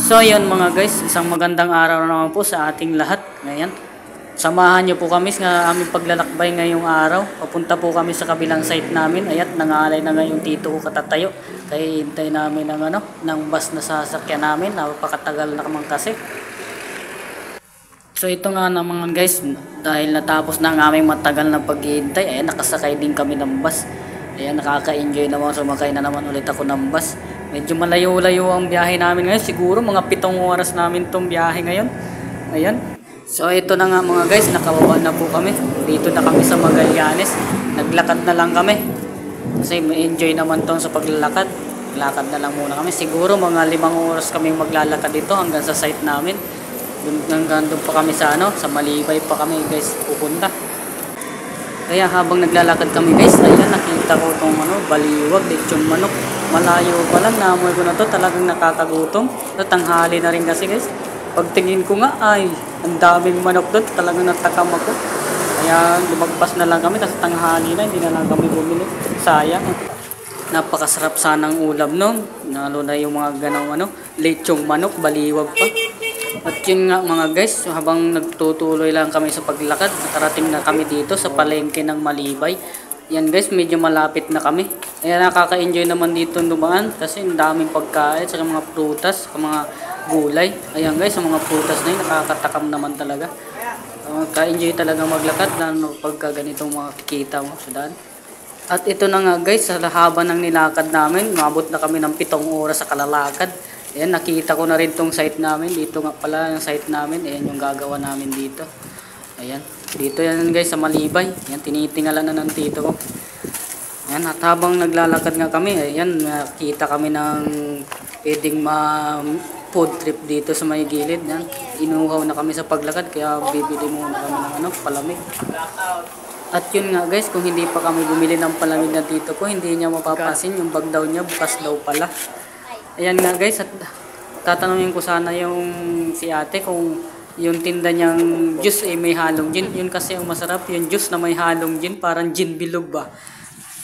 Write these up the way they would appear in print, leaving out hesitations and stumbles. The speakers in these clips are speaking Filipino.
So yun mga guys, isang magandang araw naman po sa ating lahat. Ngayon, samahan nyo po kami sa aming paglalakbay ngayong araw. Papunta po kami sa kabilang site namin. Ayat, nangalay na ngayon tito ko katatayo. Kaya hintay namin ng bus na sasakyan namin. Napakatagal na naman kasi. So ito nga na mga guys, dahil natapos na ang aming matagal na paghihintay, ayan, nakasakay din kami ng bus. Ayan, nakaka-enjoy naman, sumakay na naman ulit ako ng bus. Medyo malayo-layo ang biyahe namin ngayon, siguro mga 7 oras namin tong biyahe ngayon. Ayan. So ito na nga mga guys, nakababa na po kami. Dito na kami sa Magallanes. Naglakad na lang kami. Kasi may enjoy naman tong sa paglalakad. Lakad na lang muna kami. Siguro mga 5 oras kami maglalakad dito hanggang sa site namin. Hanggang doon pa kami sa sa Malibay pa kami guys pupunta. Kaya habang naglalakad kami guys, ayan, nakita ko itong baliwag, lechong manok. Malayo pa lang, naamoy ko na to, talagang nakakagutom. Tanghali na rin kasi guys. Pagtingin ko nga, ay, ang daming manok doon, talagang natakam ako. Kaya lumagpas na lang kami, tapos tanghali na, hindi na lang kami bumili. Sayang. Napakasarap sanang ulam nun, lalo na yung mga ganong lechong manok, baliwag pa. At yun nga mga guys, habang nagtutuloy lang kami sa paglakad, nakarating na kami dito sa palengke ng Malibay. Yan guys, medyo malapit na kami. Kaya nakaka-enjoy naman dito dumaan kasi ang daming pagkain sa mga prutas, sa mga gulay. Ayan guys, sa mga prutas na yun, nakakatakam naman talaga. Ka-enjoy talaga maglakad lalo pagka ganitong makikita mo sa daan. At ito na nga guys, sa haba ng nilakad namin, mabot na kami ng 7 oras sa kalalakad. Ayan, nakita ko na rin tong site namin. Dito nga pala yung site namin. Ayan yung gagawa namin dito. Ayan. Dito yan guys sa Malibay. Ayan, tinitingala na ng tito ko. Ayan, at habang naglalakad nga kami, ayan, nakita kami ng pwedeng food trip dito sa may gilid. Ayan, inuhaw na kami sa paglakad. Kaya bibili muna kami ng palamig. At yun nga guys, kung hindi pa kami bumili ng palamig na dito ko, hindi niya mapapasin. Yung bag daw niya, bukas daw pala. Ayan nga guys, at tatanungin ko sana yung si ate kung yung tinda niyang juice ay may halong gin. Yun kasi ang masarap, yung juice na may halong gin, parang gin bilog ba.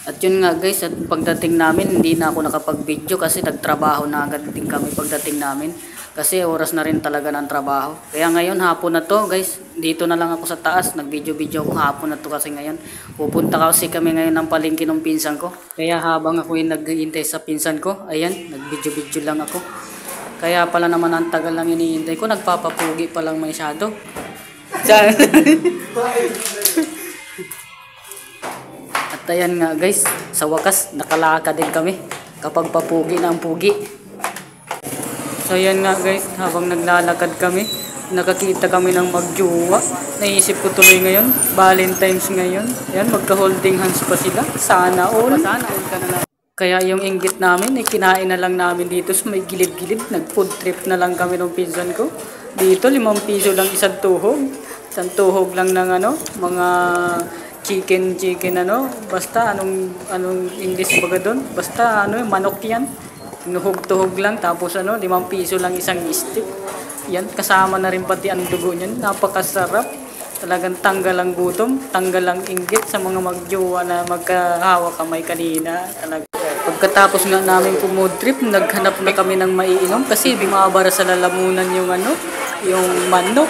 At yun nga guys, at pagdating namin, hindi na ako nakapag-video kasi nagtrabaho na agad din kami pagdating namin. Kasi oras na rin talaga ng trabaho. Kaya ngayon, hapon na to guys, dito na lang ako sa taas, nag-video-video ako hapon na to kasi ngayon. Pupunta kasi kami ngayon ng palengke ng pinsan ko. Kaya habang ako yung naghihintay sa pinsan ko, ayan, nag-video-video lang ako. Kaya pala naman ang tagal lang hinihintay ko, nagpapapugi pa lang masyado. At ayan nga guys, sa wakas, nakalaka din kami kapag papugi na ang pugi. So yan nga guys, habang naglalakad kami, nakakita kami ng magjuwa. Naisip ko tuloy ngayon, Valentine's ngayon. Yan, magka-holding hands pa sila. Sana all. Sana all ka na lang. Kaya yung inggit namin, kinain na lang namin dito sa may gilid-gilid. Nag-food trip na lang kami ng pinsan ko. Dito, 5 piso lang isang tuhog. Isang tuhog lang ng mga chicken, basta anong English baga doon. Basta manok yan. Nuhog-tuhog lang, tapos 5 piso lang isang stick. Yan, kasama na rin pati ang dugo niyan. Napakasarap. Talagang tanggal ang gutom, tanggal ang inggit sa mga magjowa na magkahawak kamay kanina. Talaga. Pagkatapos nga namin food trip, naghanap na kami ng maiinom kasi bumabara sa lalamunan yung yung manok.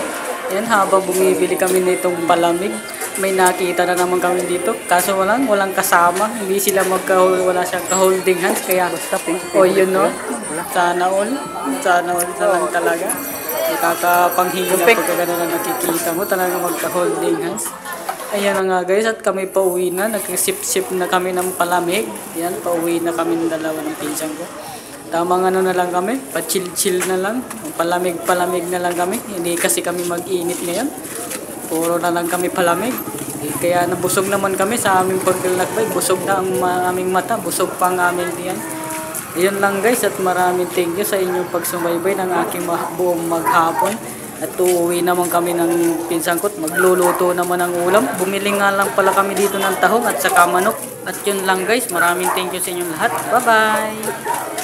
Yan, habang bumibili kami nitong palamig, may nakita na naman kami dito. Kaso walang kasama. Hindi sila wala siyang ka-holding hands. Kaya, yun sana all. Sana all lang talaga. Nakakapanghina pagka gano'n na nakikita mo. Talaga magka-holding hands. Ayan na nga guys, at kami pauwi na. Nag-sip-sip na kami ng palamig. Yan, pauwi na kami ng dalawa ng pinsan ko. Tamang na lang kami, pa-chill-chill na lang. Palamig-palamig na lang kami. Hindi kasi kami mag-init ngayon. Puro na lang kami palamig. Kaya nabusog naman kami sa aming paglalakbay. Busog na ang aming mata, busog pa ang aming diyan. Ayun lang guys, at maraming thank you sa inyong pagsubaybay ng aking buong maghapon. At uuwi naman kami ng pinsan ko. Magluluto naman ang ulam. Bumili nga lang pala kami dito ng tahong at saka manok. At yun lang guys, maraming thank you sa inyong lahat. Bye-bye!